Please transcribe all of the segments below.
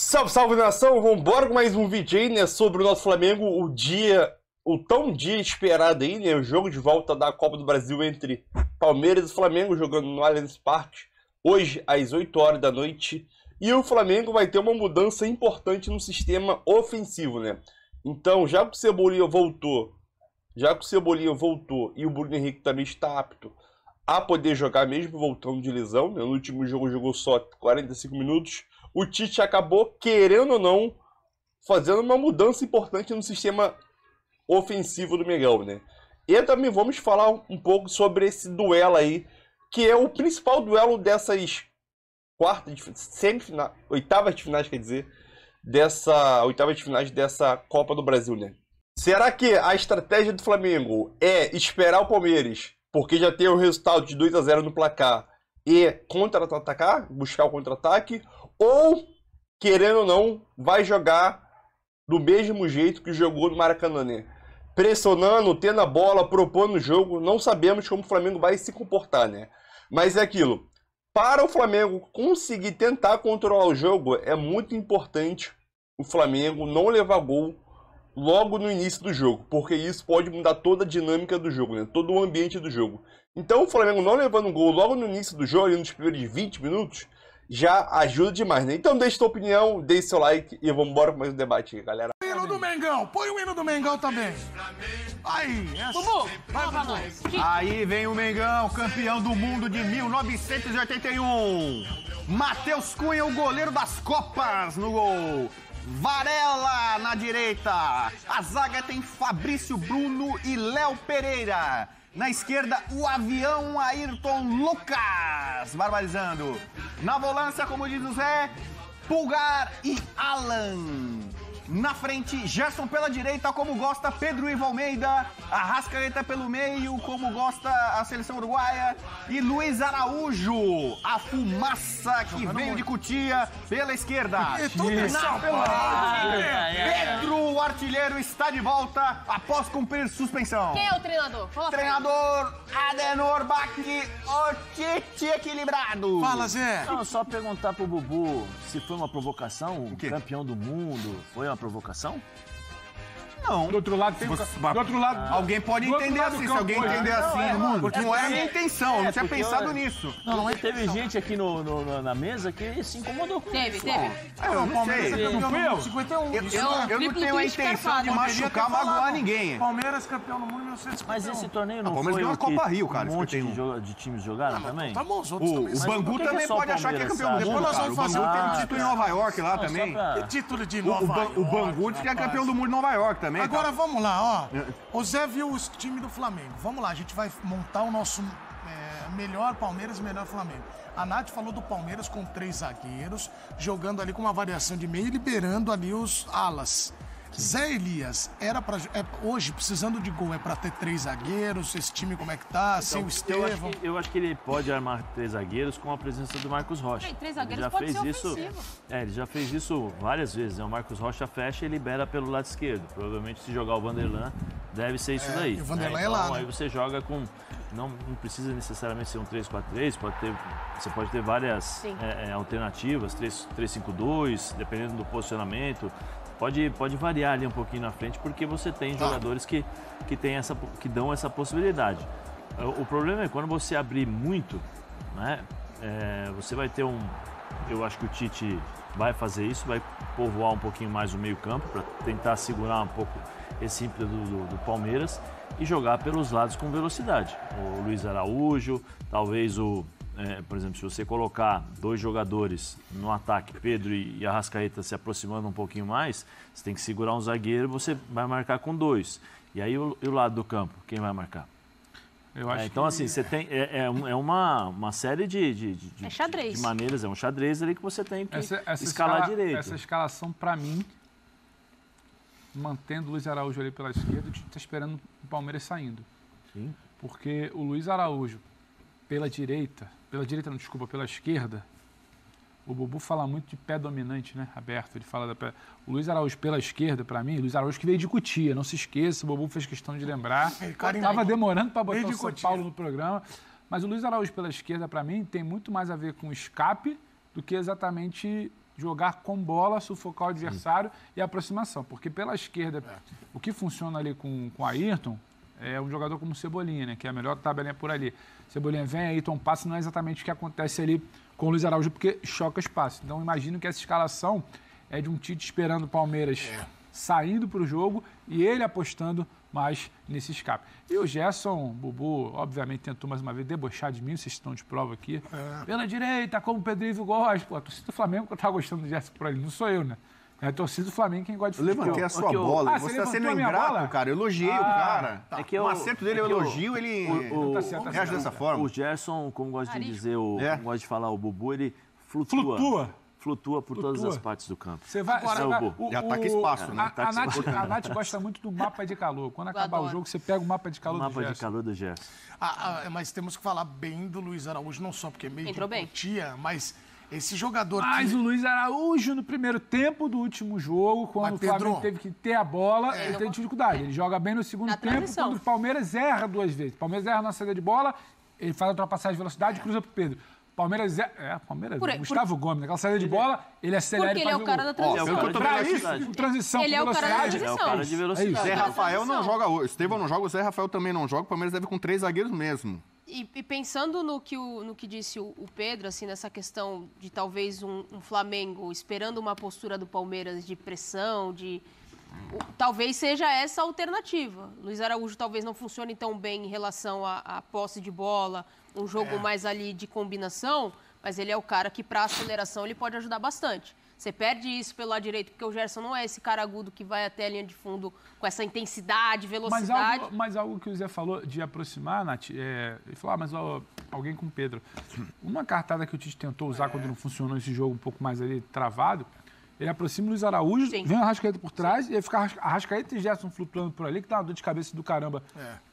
Salve, salve nação! Vambora com mais um vídeo aí, né, sobre o nosso Flamengo, o tão dia esperado aí, né, o jogo de volta da Copa do Brasil entre Palmeiras e Flamengo, jogando no Allianz Parque, hoje às 8 horas da noite. E o Flamengo vai ter uma mudança importante no sistema ofensivo, né? Então, já que o Cebolinha voltou e o Bruno Henrique também está apto a poder jogar mesmo voltando de lesão, né? No último jogo jogou só 45 minutos. O Tite acabou, querendo ou não, fazendo uma mudança importante no sistema ofensivo do Mengão, né? E também vamos falar um pouco sobre esse duelo aí, que é o principal duelo dessas oitavas de finais, quer dizer, oitavas de finais dessa Copa do Brasil, né? Será que a estratégia do Flamengo é esperar o Palmeiras, porque já tem o resultado de 2-0 no placar, e contra-atacar, buscar o contra-ataque, ou, querendo ou não, vai jogar do mesmo jeito que jogou no Maracanã, né? Pressionando, tendo a bola, propondo o jogo, não sabemos como o Flamengo vai se comportar, né? Mas é aquilo, para o Flamengo conseguir tentar controlar o jogo, é muito importante o Flamengo não levar gol logo no início do jogo, porque isso pode mudar toda a dinâmica do jogo, né? Todo o ambiente do jogo. Então o Flamengo não levando gol logo no início do jogo, ali nos primeiros 20 minutos, já ajuda demais, né? Então deixe sua opinião, deixe seu like e vamos embora com mais um debate, galera. O hino do Mengão, põe o hino do Mengão também. Aí, Bubu, fala pra nós. Aí vem o Mengão, campeão do mundo de 1981. Matheus Cunha, o goleiro das Copas, no gol. Varela na direita. A zaga tem Fabrício Bruno e Léo Pereira. Na esquerda, o avião Ayrton Lucas, barbarizando. Na volância, como diz o Zé, Pulgar e Alan. Na frente, Gerson pela direita, como gosta Pedro Ivo Almeida. Arrascaeta pelo meio, como gosta a seleção uruguaia. E Luiz Araújo, a fumaça que veio de Cotia, pela esquerda. Pedro, o artilheiro, está de volta após cumprir suspensão. Quem é o treinador? Fala pra Treinador Adenor Bach, o Tite equilibrado. Fala, Zé. Não, só perguntar pro Bubu se foi uma provocação, o quê? campeão do mundo, foi uma provocação? Não. Do outro lado tem do outro lado. Alguém pode Do outro entender lado do assim, se campo, alguém é. entender assim, porque não é a minha intenção, eu não tinha porque pensado nisso. Não, teve gente aqui na mesa que se incomodou com Teve, isso. teve. Eu não sei. Campeão do mundo, 51. Eu não triplo tenho a twist intenção de escarpado. machucar, magoar ninguém. Palmeiras campeão do mundo em 1951. Mas esse torneio não Palmeiras foi ganhou o a que Copa Rio, cara, um monte 51. de times jogaram também? Tá bom, os outros também. O Mas Bangu por que também só o pode achar que é Palmeiras, campeão do sabe? mundo, Depois nós cara. O vamos fazer Bangu um tem tema título em Nova York lá Não, também. só pra- Que título de Nova York. O Bangu diz que é campeão do mundo em Nova York também. Agora vamos lá, ó. O Zé viu o time do Flamengo. Vamos lá, a gente vai montar o nosso melhor Palmeiras e melhor Flamengo. A Nath falou do Palmeiras com 3 zagueiros, jogando ali com uma variação de meio e liberando ali os alas. Zé Elias, hoje, precisando de gol, é pra ter 3 zagueiros? Esse time como é que tá? Sem o Estevão? Eu acho que ele pode armar 3 zagueiros com a presença do Marcos Rocha. Tem 3 Ele zagueiros, já pode fez ser isso. ofensivo. Ele já fez isso várias vezes, né? O Marcos Rocha fecha e libera pelo lado esquerdo. Provavelmente se jogar o Vanderlan, deve ser isso daí. e o Vanderlan né? é lá, Então, né? aí você joga com... Não precisa necessariamente ser um 3-4-3, você pode ter várias alternativas, 3-5-2, dependendo do posicionamento. Pode variar ali um pouquinho na frente, porque você tem jogadores que dão essa possibilidade. O problema é quando você abrir muito, né? Você vai ter eu acho que o Tite vai fazer isso, vai povoar um pouquinho mais o meio-campo para tentar segurar um pouco esse ímpeto do Palmeiras e jogar pelos lados com velocidade. O Luiz Araújo, talvez por exemplo, se você colocar 2 jogadores no ataque, Pedro e Arrascaeta se aproximando um pouquinho mais, você tem que segurar um zagueiro, você vai marcar com 2. E aí o lado do campo, quem vai marcar? Eu acho Então, assim, você tem uma série de xadrez. de maneiras, é um xadrez ali que você tem que escalar direito. Essa escalação, pra mim, mantendo o Luiz Araújo ali pela esquerda, a gente tá esperando o Palmeiras saindo. Sim. Porque o Luiz Araújo, pela esquerda, o Bubu fala muito de pé dominante, né? Aberto, ele fala da pé. O Luiz Araújo pela esquerda, pra mim, Luiz Araújo que veio de Cotia, não se esqueça, o Bubu fez questão de lembrar. Tava demorando pra botar o São Paulo no programa. Mas o Luiz Araújo pela esquerda, pra mim, tem muito mais a ver com escape do que exatamente jogar com bola, sufocar o adversário e a aproximação. Porque pela esquerda, o que funciona ali com o Ayrton é um jogador como o Cebolinha, né? Que é a melhor tabelinha por ali. Cebolinha vem, Ayrton passa, não é exatamente o que acontece ali com o Luiz Araújo, porque choca espaço. Então, imagino que essa escalação é de um Tite esperando o Palmeiras saindo para o jogo e ele apostando mais nesse escape. E o Gerson, Bubu, obviamente tentou mais uma vez debochar de mim, vocês estão de prova aqui. Pela direita, como o Pedro gosta. Pô, a torcida do Flamengo que eu tava gostando do Gerson por ali, não sou eu, né? É a torcida do Flamengo quem gosta de futebol. Eu levantei a sua bola. Você está sendo ingrato, cara. Eu elogiei o cara. É que o acerto dele, eu elogio, ele reage dessa forma. O Gerson, como gosta de dizer, como gosta de falar o Bubu, ele flutua por todas as partes do campo. Você vai, já ataca espaço, né? A Nath gosta muito do mapa de calor. Quando acabar o jogo, você pega o mapa de calor do Gerson. Mapa de calor do Gerson. Mas temos que falar bem do Luiz Araújo, não só porque é meio Entrou bem. mas esse jogador... Mas o Luiz Araújo, no primeiro tempo do último jogo, quando o Flamengo teve que ter a bola, ele teve dificuldade. Ele joga bem no segundo tempo, quando o Palmeiras erra 2 vezes. O Palmeiras erra na saída de bola, ele faz a ultrapassagem de velocidade e cruza pro Pedro. Palmeiras Gustavo Gomes, naquela saída de bola, ele acelera porque ele é o cara da transição. Pra isso, transição ele é o cara da transição. É o cara de velocidade. Zé Rafael não joga hoje. Estevão não joga, o Zé Rafael também não joga. O Palmeiras deve com 3 zagueiros mesmo. E pensando no que disse o Pedro, assim, nessa questão de talvez um Flamengo esperando uma postura do Palmeiras de pressão, talvez seja essa a alternativa. Luiz Araújo talvez não funcione tão bem em relação à posse de bola, um jogo mais ali de combinação, mas ele é o cara que, para aceleração, ele pode ajudar bastante. Você perde isso pelo lado direito, porque o Gerson não é esse cara agudo que vai até a linha de fundo com essa intensidade, velocidade. Mas algo que o Zé falou de aproximar, Nath, ele falou, alguém com o Pedro. Uma cartada que o Tite tentou usar quando não funcionou esse jogo um pouco mais ali travado, ele aproxima o Luiz Araújo, vem o Arrascaeta por trás, e aí fica Arrascaeta e Gerson flutuando por ali, que dá uma dor de cabeça do caramba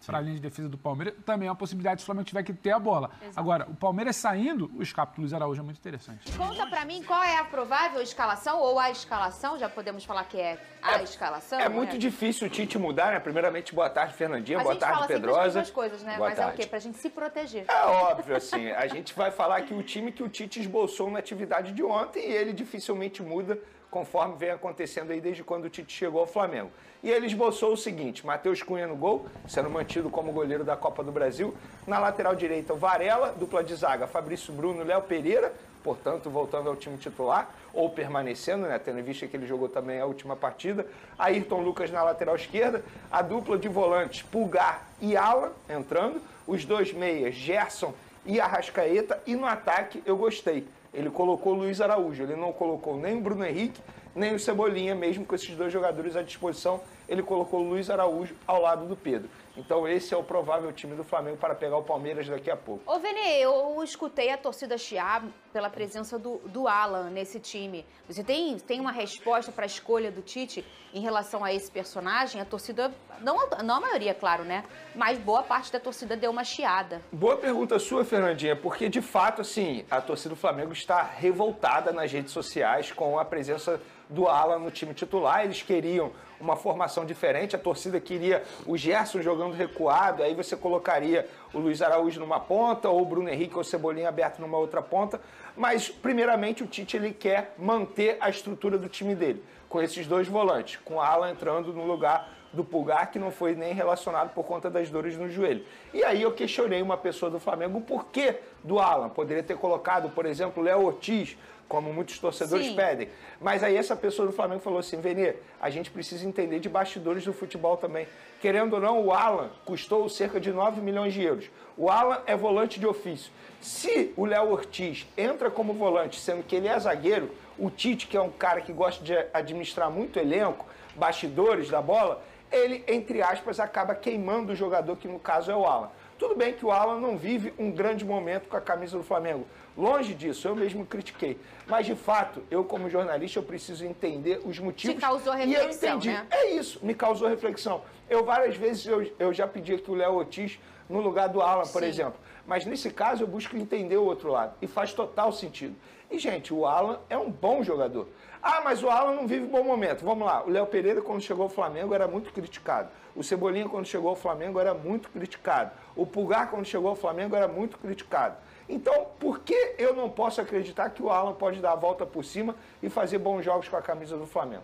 para a linha de defesa do Palmeiras. Também é uma possibilidade se o Flamengo tiver que ter a bola. Exato. Agora, o Palmeiras saindo, o escape do Luiz Araújo é muito interessante. Conta para mim qual é a provável escalação, ou a escalação, já podemos falar que é a escalação? É muito difícil o Tite mudar, né? Primeiramente, boa tarde, Fernandinha, boa tarde, Pedrosa. A gente fala sempre as coisas, né? Boa Mas tarde. é o quê? Pra gente se proteger. É óbvio, assim, a gente vai falar que o time que o Tite esboçou na atividade de ontem, e ele dificilmente muda conforme vem acontecendo aí desde quando o Tite chegou ao Flamengo. E ele esboçou o seguinte: Matheus Cunha no gol, sendo mantido como goleiro da Copa do Brasil. Na lateral direita, o Varela, dupla de zaga, Fabrício Bruno e Léo Pereira, portanto, voltando ao time titular, ou permanecendo, né, tendo em vista que ele jogou também a última partida. Ayrton Lucas na lateral esquerda, a dupla de volantes, Pulgar e Alan, entrando, os 2 meias, Gerson e Arrascaeta, e no ataque eu gostei. Ele colocou o Luiz Araújo, ele não colocou nem o Bruno Henrique, nem o Cebolinha, mesmo com esses 2 jogadores à disposição, ele colocou o Luiz Araújo ao lado do Pedro. Então esse é o provável time do Flamengo para pegar o Palmeiras daqui a pouco. Ô, Vene, eu escutei a torcida chiar pela presença do Alan nesse time. Você tem uma resposta para a escolha do Tite em relação a esse personagem? A torcida, não a maioria, claro, né? Mas boa parte da torcida deu uma chiada. Boa pergunta sua, Fernandinha, porque de fato, assim, a torcida do Flamengo está revoltada nas redes sociais com a presença do Alan no time titular. Eles queriam uma formação diferente, a torcida queria o Gerson jogando recuado, aí você colocaria o Luiz Araújo numa ponta, ou o Bruno Henrique ou o Cebolinha aberto numa outra ponta, mas primeiramente o Tite ele quer manter a estrutura do time dele, com esses 2 volantes, com o Alan entrando no lugar do Pulgar, que não foi nem relacionado por conta das dores no joelho. E aí eu questionei uma pessoa do Flamengo o porquê do Alan. Poderia ter colocado, por exemplo, o Léo Ortiz, como muitos torcedores pedem. Mas aí essa pessoa do Flamengo falou assim: Vene, a gente precisa entender de bastidores do futebol também. Querendo ou não, o Alan custou cerca de 9 milhões de euros. O Alan é volante de ofício. Se o Léo Ortiz entra como volante, sendo que ele é zagueiro, o Tite, que é um cara que gosta de administrar muito elenco, bastidores da bola, ele, entre aspas, acaba queimando o jogador, que no caso é o Alan. Tudo bem que o Alan não vive um grande momento com a camisa do Flamengo. Longe disso, eu mesmo critiquei. Mas, de fato, eu como jornalista, eu preciso entender os motivos. Te causou reflexão, né? É isso, me causou reflexão. Várias vezes, eu já pedi aqui o Léo Ortiz no lugar do Alan, por exemplo. Mas, nesse caso, eu busco entender o outro lado. E faz total sentido. E, gente, o Alan é um bom jogador. Ah, mas o Alan não vive bom momento. Vamos lá, o Léo Pereira, quando chegou ao Flamengo, era muito criticado. O Cebolinha, quando chegou ao Flamengo, era muito criticado. O Pulgar, quando chegou ao Flamengo, era muito criticado. Então, por que eu não posso acreditar que o Alan pode dar a volta por cima e fazer bons jogos com a camisa do Flamengo?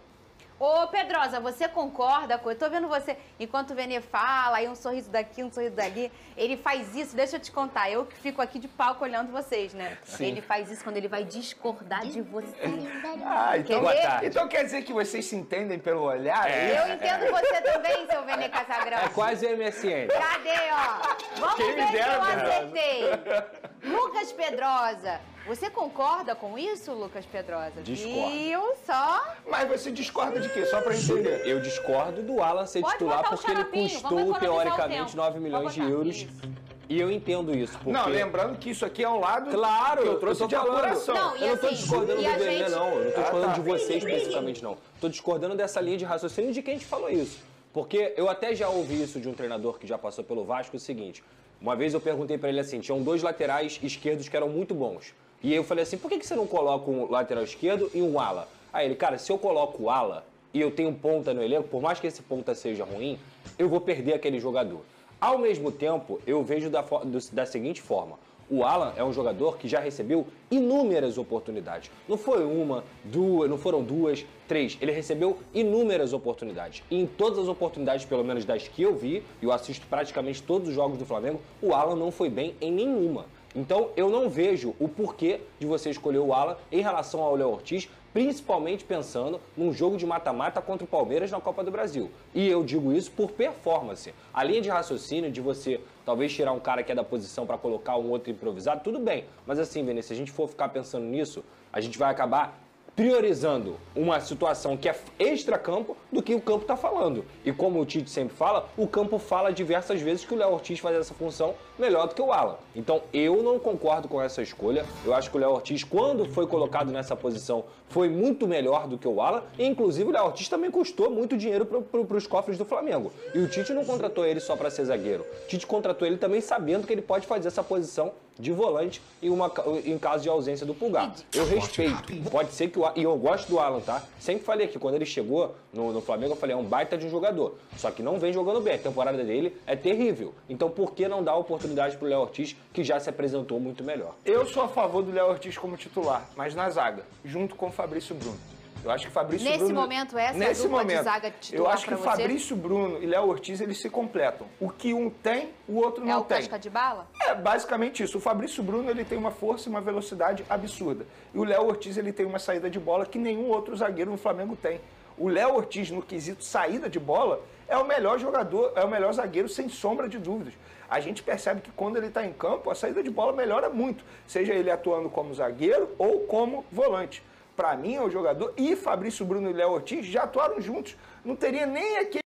Ô, Pedrosa, você concorda com... Eu tô vendo você, enquanto o Vene fala, aí um sorriso daqui, um sorriso dali, ele faz isso, deixa eu te contar, eu que fico aqui de palco olhando vocês, né? Sim. Ele faz isso quando ele vai discordar de você. Então quer dizer que vocês se entendem pelo olhar? Eu entendo você também, seu Vene Casagrande. É quase MSN. Cadê, ó? Vamos ver se eu acertei. Lucas Pedrosa. Você concorda com isso, Lucas Pedrosa? Discordo. Viu só? Mas você discorda de quê? Só pra entender. Eu discordo do Alan ser titular porque ele custou, teoricamente, 9 milhões de euros. E eu entendo isso. Porque... Não, lembrando que isso aqui é um lado claro, que eu trouxe de apuração. Não, eu não tô discordando do Vene, não. Eu não tô discordando de você Sim. especificamente, não. Tô discordando dessa linha de raciocínio de quem te falou isso. Porque eu até já ouvi isso de um treinador que já passou pelo Vasco, o seguinte. Uma vez eu perguntei pra ele assim, tinham 2 laterais esquerdos que eram muito bons. E eu falei assim, por que você não coloca um lateral esquerdo e um ala? Aí ele, cara, se eu coloco o ala e eu tenho ponta no elenco, por mais que esse ponta seja ruim, eu vou perder aquele jogador. Ao mesmo tempo, eu vejo da seguinte forma. O Alan é um jogador que já recebeu inúmeras oportunidades. Não foi uma, duas, não foram 2, 3. Ele recebeu inúmeras oportunidades. E em todas as oportunidades, pelo menos das que eu vi, e eu assisto praticamente todos os jogos do Flamengo, o Alan não foi bem em nenhuma. Então, eu não vejo o porquê de você escolher o Alan em relação ao Léo Ortiz, principalmente pensando num jogo de mata-mata contra o Palmeiras na Copa do Brasil. E eu digo isso por performance. A linha de raciocínio de você talvez tirar um cara que é da posição para colocar um outro improvisado, tudo bem. Mas assim, Vene, se a gente for ficar pensando nisso, a gente vai acabar priorizando uma situação que é extra-campo do que o campo está falando. E como o Tite sempre fala, o campo fala diversas vezes que o Léo Ortiz faz essa função melhor do que o Alan. Então eu não concordo com essa escolha. Eu acho que o Léo Ortiz, quando foi colocado nessa posição, foi muito melhor do que o Alan. E inclusive o Léo Ortiz também custou muito dinheiro para os cofres do Flamengo. E o Tite não contratou ele só para ser zagueiro. O Tite contratou ele também sabendo que ele pode fazer essa posição de volante em caso de ausência do Pulgar. Eu respeito. Pode ser que e eu gosto do Alan, tá? Sempre falei que quando ele chegou no Flamengo, eu falei, é um baita de um jogador. Só que não vem jogando bem. A temporada dele é terrível. Então por que não dar oportunidade pro Léo Ortiz, que já se apresentou muito melhor? Eu sou a favor do Léo Ortiz como titular, mas na zaga, junto com o Fabrício Bruno. Eu acho que Fabrício Bruno... Nesse momento, essa é a dupla de zaga titular. Eu acho que Fabrício Bruno e Léo Ortiz, eles se completam. O que um tem, o outro não tem. É o casca de bala? É basicamente isso. O Fabrício Bruno, ele tem uma força e uma velocidade absurda. E o Léo Ortiz, ele tem uma saída de bola que nenhum outro zagueiro no Flamengo tem. O Léo Ortiz, no quesito saída de bola, é o melhor jogador, é o melhor zagueiro, sem sombra de dúvidas. A gente percebe que quando ele está em campo, a saída de bola melhora muito. Seja ele atuando como zagueiro ou como volante. Para mim, é o jogador, e Fabrício Bruno e Léo Ortiz já atuaram juntos. Não teria nem aquele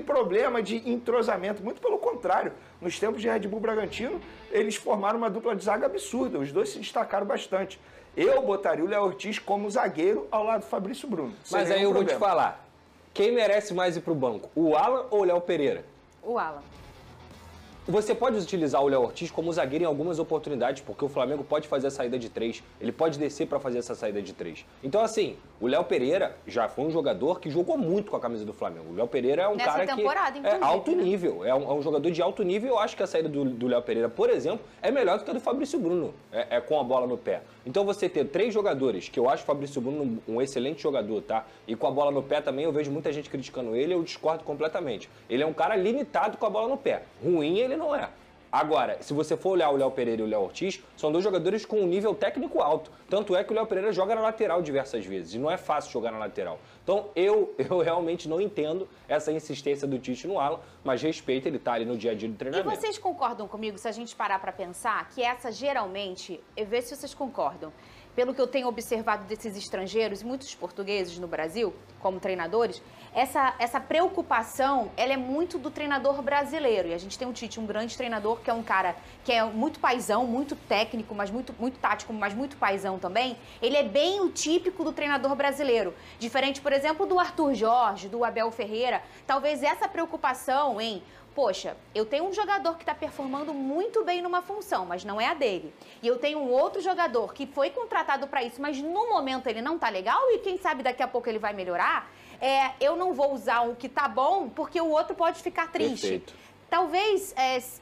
problema de entrosamento. Muito pelo contrário. Nos tempos de Red Bull Bragantino, eles formaram uma dupla de zaga absurda. Os dois se destacaram bastante. Eu botaria o Léo Ortiz como zagueiro ao lado do Fabrício Bruno. Mas aí eu vou te falar. Quem merece mais ir pro banco? O Alan ou o Léo Pereira? O Alan. Você pode utilizar o Léo Ortiz como zagueiro em algumas oportunidades, porque o Flamengo pode fazer a saída de 3. Ele pode descer para fazer essa saída de 3. Então, assim, o Léo Pereira já foi um jogador que jogou muito com a camisa do Flamengo. O Léo Pereira é um cara que é alto nível, é um jogador de alto nível. Eu acho que a saída do Léo Pereira, por exemplo, é melhor do que a do Fabrício Bruno, com a bola no pé. Então, você ter 3 jogadores, que eu acho o Fabrício Bruno um excelente jogador, tá? E com a bola no pé também, eu vejo muita gente criticando ele, eu discordo completamente. Ele é um cara limitado com a bola no pé. Ruim ele não é. Agora, se você for olhar o Léo Pereira e o Léo Ortiz, são 2 jogadores com um nível técnico alto. Tanto é que o Léo Pereira joga na lateral diversas vezes, e não é fácil jogar na lateral. Então, eu realmente não entendo essa insistência do Tite no Alan, mas respeito, ele tá ali no dia a dia do treinamento. E vocês concordam comigo, se a gente parar para pensar, que essa geralmente, vê se vocês concordam, pelo que eu tenho observado desses estrangeiros, muitos portugueses no Brasil, como treinadores, essa preocupação, ela é muito do treinador brasileiro. E a gente tem o Tite, um grande treinador, que é um cara que é muito paizão, muito técnico, mas muito tático, mas muito paizão também. Ele é bem o típico do treinador brasileiro. Diferente, por exemplo, do Arthur Jorge, do Abel Ferreira. Talvez essa preocupação em... Poxa, eu tenho um jogador que está performando muito bem numa função, mas não é a dele. E eu tenho um outro jogador que foi contratado para isso, mas no momento ele não está legal e quem sabe daqui a pouco ele vai melhorar. Eu não vou usar o que está bom porque o outro pode ficar triste. Perfeito. Talvez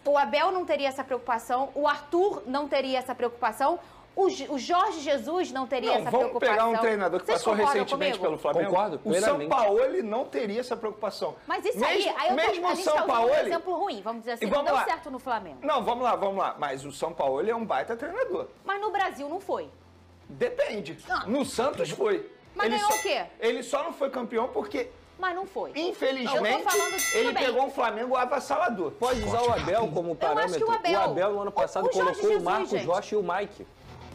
o Abel não teria essa preocupação, o Arthur não teria essa preocupação, o Jorge Jesus não teria essa preocupação. Vamos pegar um treinador que passou recentemente pelo Flamengo. Concordo, o Sampaoli não teria essa preocupação. Mas isso aí a gente tá usando um exemplo ruim, vamos dizer assim, não deu certo no Flamengo. Não, vamos lá. Mas o Sampaoli é um baita treinador. Mas no Brasil não foi. Depende. No Santos foi. Mas ganhou o quê? Ele só não foi campeão porque... Mas não foi. Infelizmente, ele pegou um Flamengo avassalador. Pode usar o Abel como parâmetro. O Abel, no ano passado, colocou o Marcos Rocha e o Mike.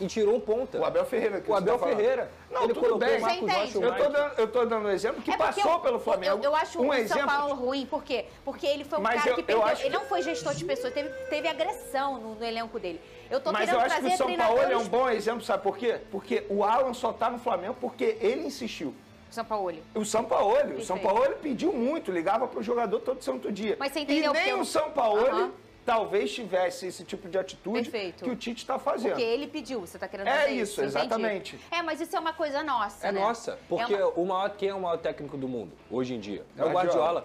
E tirou um ponta. O Abel Ferreira. O Abel Ferreira. Não, ele tudo bem. O Marcos Rocha e o Mike. Eu tô dando um exemplo que passou pelo Flamengo. Eu acho o São Paulo ruim. Por quê? Porque ele foi um cara que perdeu. Ele não foi gestor de pessoas. Teve agressão no elenco dele. Mas eu acho que o São Paulo é um bom exemplo, sabe por quê? Porque o Alan só tá no Flamengo porque ele insistiu. O Sampaoli. O Sampaoli pediu muito, ligava pro jogador todo santo dia. Mas você entendeu? E nem o Sampaoli talvez tivesse esse tipo de atitude que o Tite está fazendo. Porque ele pediu, você está querendo dizer isso, exatamente. Mas isso é uma coisa nossa, né? Nossa, porque quem é o maior técnico do mundo hoje em dia? É o Guardiola.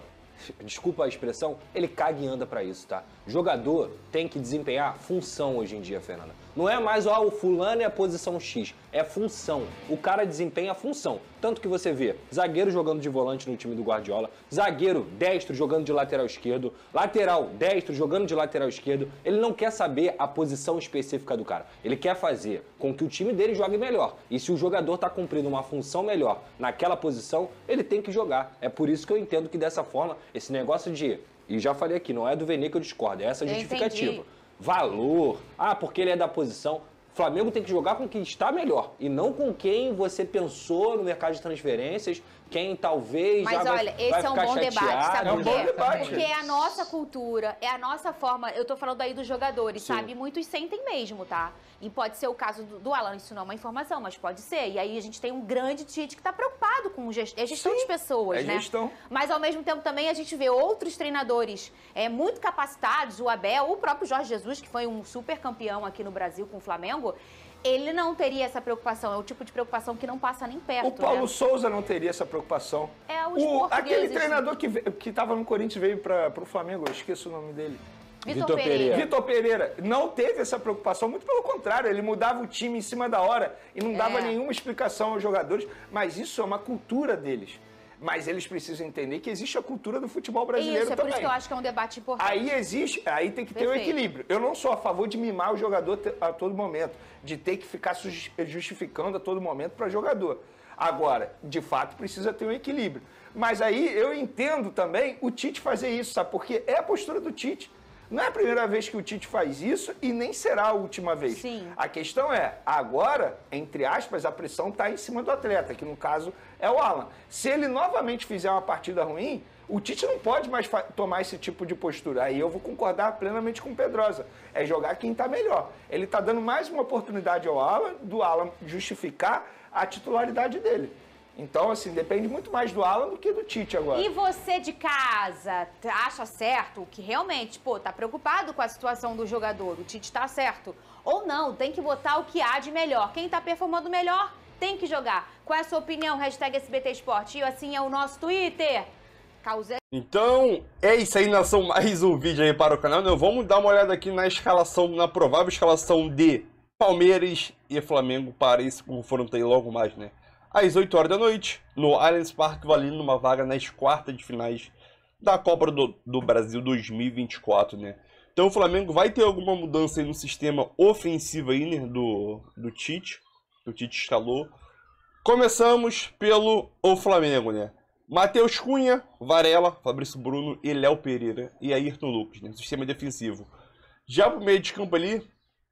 Desculpa a expressão, ele caga e anda pra isso, tá? Jogador tem que desempenhar função hoje em dia, Fernanda. Não é mais, o fulano é a posição X, é função. O cara desempenha a função. Tanto que você vê zagueiro jogando de volante no time do Guardiola, zagueiro destro jogando de lateral esquerdo, lateral destro jogando de lateral esquerdo. Ele não quer saber a posição específica do cara. Ele quer fazer com que o time dele jogue melhor. E se o jogador tá cumprindo uma função melhor naquela posição, ele tem que jogar. É por isso que eu entendo que dessa forma, esse negócio de... E já falei aqui, não é do Vene que eu discordo, é essa justificativa. Entendi. Valor, porque ele é da posição. O Flamengo tem que jogar com quem está melhor e não com quem você pensou no mercado de transferências, quem talvez vai ficar chateado. Mas olha, esse é um bom debate, sabe por quê? Porque é a nossa cultura, é a nossa forma, eu tô falando aí dos jogadores, sabe? Muitos sentem mesmo, tá? E pode ser o caso do Alan, isso não é uma informação, mas pode ser. E aí a gente tem um grande Tite que tá preocupado com gestão de pessoas, né? Gestão. Mas ao mesmo tempo também a gente vê outros treinadores muito capacitados, o Abel, o próprio Jorge Jesus, que foi um super campeão aqui no Brasil com o Flamengo, ele não teria essa preocupação, é o tipo de preocupação que não passa nem perto. O Paulo Souza não teria essa preocupação. Aquele treinador que estava no Corinthians veio para o Flamengo, eu esqueço o nome dele. Vitor Pereira. Vitor Pereira não teve essa preocupação, muito pelo contrário, ele mudava o time em cima da hora e não dava nenhuma explicação aos jogadores, mas isso é uma cultura deles. Mas eles precisam entender que existe a cultura do futebol brasileiro também. Por isso que eu acho que é um debate importante. Aí tem que ter um equilíbrio. Eu não sou a favor de mimar o jogador a todo momento, de ter que ficar justificando a todo momento para jogador. Agora, de fato, precisa ter um equilíbrio. Mas aí eu entendo também o Tite fazer isso, sabe? Porque é a postura do Tite. Não é a primeira vez que o Tite faz isso e nem será a última vez. Sim. A questão é, agora, entre aspas, a pressão está em cima do atleta, que no caso é o Alan. Se ele novamente fizer uma partida ruim, o Tite não pode mais tomar esse tipo de postura. Aí eu vou concordar plenamente com o Pedrosa. É jogar quem está melhor. Ele está dando mais uma oportunidade ao Alan, do Alan justificar a titularidade dele. Então, assim, depende muito mais do Alan do que do Tite agora. E você de casa acha certo que realmente, tá preocupado com a situação do jogador, o Tite tá certo? Ou não, tem que botar o que há de melhor. Quem tá performando melhor tem que jogar. Qual é a sua opinião? #SBT Esporte. E assim é o nosso Twitter. Então, é isso aí, nação. Mais um vídeo aí para o canal. Vamos dar uma olhada aqui na escalação, na provável escalação de Palmeiras e Flamengo para esse confronto aí logo mais, né? Às 8 horas da noite, no Allianz Parque, valendo uma vaga nas quartas de finais da Copa do Brasil 2024, né? Então o Flamengo vai ter alguma mudança aí no sistema ofensivo aí, né, do Tite, que o Tite escalou. Começamos pelo Flamengo, né? Matheus Cunha, Varela, Fabrício Bruno e Léo Pereira e Ayrton Lucas, né? Sistema defensivo. Já pro meio de campo ali,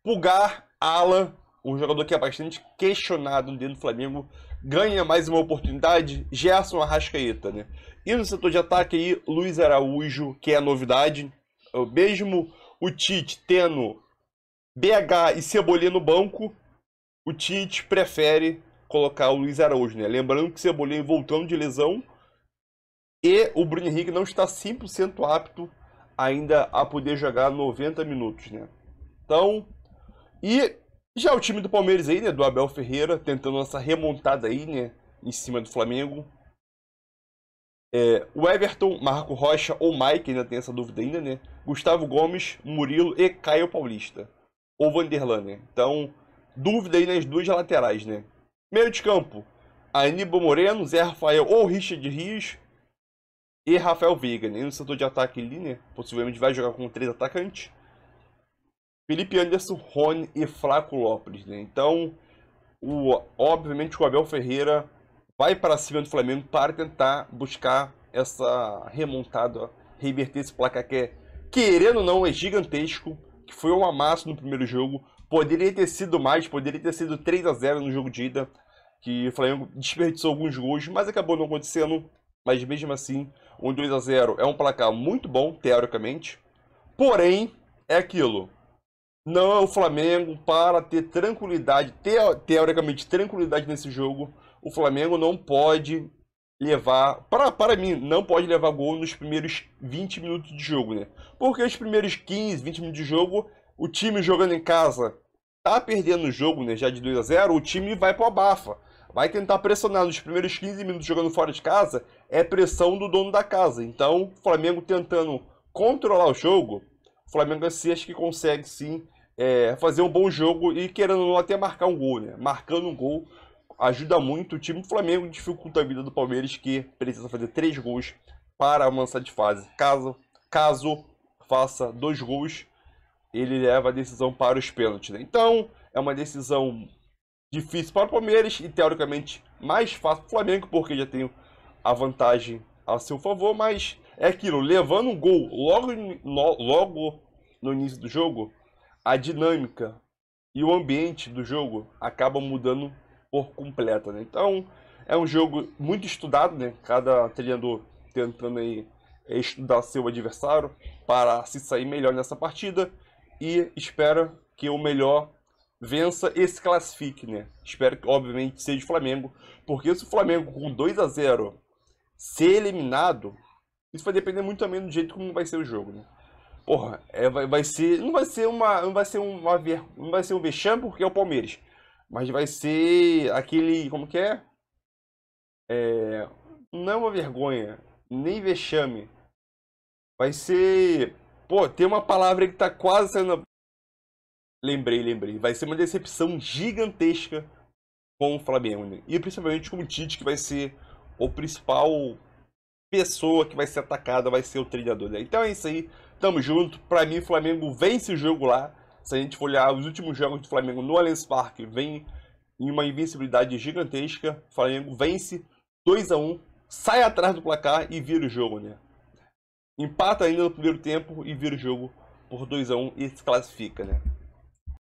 Pulgar, Alan, um jogador que é bastante questionado dentro do Flamengo, ganha mais uma oportunidade, Gerson Arrascaeta, né? E no setor de ataque aí, Luiz Araújo, que é a novidade. Mesmo o Tite tendo BH e Cebolinha no banco, o Tite prefere colocar o Luiz Araújo, né? Lembrando que Cebolinha voltando de lesão e o Bruno Henrique não está 100% apto ainda a poder jogar 90 minutos, né? Então, e já o time do Palmeiras aí, né, do Abel Ferreira, tentando essa remontada aí, né, em cima do Flamengo. O Everton, Marco Rocha ou Mike, ainda tem essa dúvida ainda, né? Gustavo Gomes, Murilo e Caio Paulista. Ou Vanderlan, né? Então, dúvida aí nas duas laterais, né? Meio de campo, Aníbal Moreno, Zé Rafael ou Richard Rios e Rafael Veiga, né? No setor de ataque ali, né? Possivelmente vai jogar com 3 atacantes. Felipe Anderson, Rony e Flaco Lopes, né? Então, obviamente o Abel Ferreira vai para cima do Flamengo para tentar buscar essa remontada, reverter esse placar que querendo ou não, é gigantesco, que foi um amasso no primeiro jogo. Poderia ter sido mais, poderia ter sido 3-0 no jogo de ida, que o Flamengo desperdiçou alguns gols, mas acabou não acontecendo. Mas mesmo assim, um 2-0 é um placar muito bom, teoricamente. Porém, é aquilo. Não é o Flamengo para ter tranquilidade, teoricamente tranquilidade nesse jogo. O Flamengo não pode levar, para mim, não pode levar gol nos primeiros 20 minutos de jogo, né? Porque os primeiros 15, 20 minutos de jogo, o time jogando em casa tá perdendo o jogo, né? Já de 2-0, o time vai pro abafa. Vai tentar pressionar nos primeiros 15 minutos jogando fora de casa, é pressão do dono da casa. Então, o Flamengo tentando controlar o jogo, o Flamengo assim, acho que consegue sim fazer um bom jogo e querendo ou não até marcar um gol, né? Marcando um gol ajuda muito. O time do Flamengo dificulta a vida do Palmeiras, que precisa fazer 3 gols para avançar de fase. Caso faça 2 gols, ele leva a decisão para os pênaltis, né? Então, é uma decisão difícil para o Palmeiras e teoricamente mais fácil para o Flamengo, porque já tem a vantagem a seu favor, mas é aquilo, levando um gol logo no início do jogo, a dinâmica e o ambiente do jogo acabam mudando por completo, né? Então, é um jogo muito estudado, né? Cada treinador tentando aí estudar seu adversário para se sair melhor nessa partida e espera que o melhor vença e se classifique, né? Espero que, obviamente, seja o Flamengo, porque se o Flamengo com 2-0 ser eliminado, isso vai depender muito também do jeito como vai ser o jogo, né? Porra, não vai ser um vexame porque é o Palmeiras, mas vai ser aquele, como que é? Não é uma vergonha, nem vexame. Vai ser, pô, tem uma palavra que tá quase saindo. Lembrei. Vai ser uma decepção gigantesca com o Flamengo, né? E principalmente com o Tite, que vai ser o principal pessoa que vai ser atacada, vai ser o treinador, né? Então é isso aí, tamo junto. Pra mim, o Flamengo vence o jogo lá. Se a gente for olhar os últimos jogos do Flamengo no Allianz Parque, vem em uma invencibilidade gigantesca. O Flamengo vence 2-1, sai atrás do placar e vira o jogo, né? Empata ainda no primeiro tempo e vira o jogo por 2-1 e se classifica, né?